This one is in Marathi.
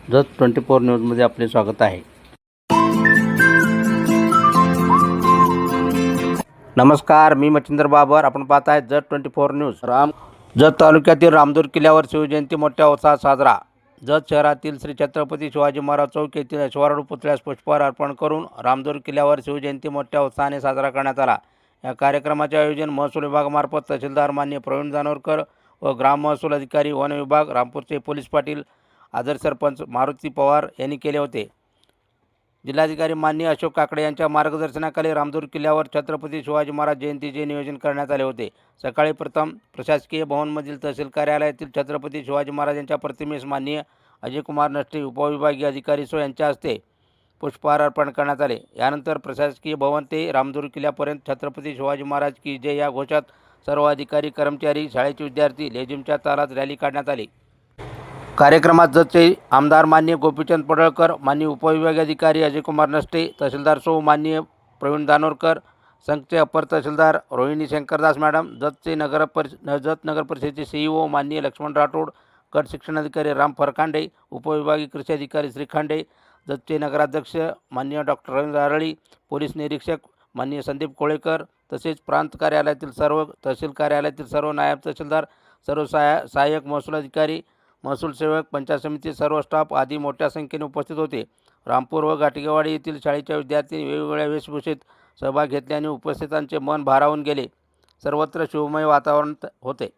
जत 24 न्यूजमध्ये आपले स्वागत आहे। नमस्कार, मी मच्छिंद्र बाबर। आपण पाहत आहे जत 24 न्यूज। जत तालुक्यातील रामदूर किल्ल्यावर शिवजयंती मोठ्या उत्साहात साजरा। जत शहरातील श्री छत्रपती शिवाजी महाराज चौक येथील अश्वारूढ पुतळ्यास पुष्पहार अर्पण करून रामदूर किल्ल्यावर शिवजयंती मोठ्या उत्साहाने साजरा करण्यात आला। या कार्यक्रमाचे आयोजन महसूल विभागामार्फत तहसीलदार मान्य प्रवीण जानोरकर व ग्राम महसूल अधिकारी वन विभाग रामपूरचे पोलीस पाटील आदर्श सरपंच मारुती पवार यांनी केले होते। जिल्हाधिकारी मान्य अशोक काकडे यांच्या मार्गदर्शनाखाली रामदूर किल्ल्यावर छत्रपती शिवाजी महाराज जयंतीचे नियोजन करण्यात आले होते। सकाळी प्रथम प्रशासकीय भवनमधील तहसील कार्यालयातील छत्रपती शिवाजी महाराज यांच्या प्रतिमेस माननीय अजय कुमार नष्टे उपविभागीय अधिकारी यांच्या हस्ते पुष्पहार अर्पण करण्यात आले। यानंतर प्रशासकीय भवन ते रामदूर किल्ल्यापर्यंत छत्रपती शिवाजी महाराज की जय या घोषात सर्व अधिकारी कर्मचारी शाळेचे विद्यार्थी लेझिमच्या तालात रॅली काढण्यात आली। कार्यक्रमात जतचे आमदार मान्य गोपीचंद पडळकर, मान्य उपविभागीय अधिकारी अजय कुमार नष्टे, तहसीलदार मान्य प्रवीण जानोरकर, संघचे अपर तहसीलदार रोहिणी शंकरदास मॅडम, जत नगर परिषदेचे सीईओ मान्य लक्ष्मण राठोड, गट शिक्षणाधिकारी राम फरखांडे, उपविभागीय कृषी अधिकारी श्रीखंडे, जतचे नगराध्यक्ष मान्य डॉक्टर रवींद्र आरळी, पोलीस निरीक्षक मान्य संदीप कोळेकर, तसेच प्रांत कार्यालयातील सर्व, तहसील कार्यालयातील सर्व नायब तहसीलदार, सर्व सहाय्यक महसूल अधिकारी, महसूल सेवक, पंचायत समिती सर्व स्टाफ आदी मोठ्या संख्येने उपस्थित होते। रामपूर व घाटगेवाडी येथील शाळेच्या विद्यार्थ्यांनी वेगवेगळ्या वेशभूषेत सहभाग घेतल्याने उपस्थितांचे मन भारावून गेले। सर्वत्र शिवमय वातावरण होते।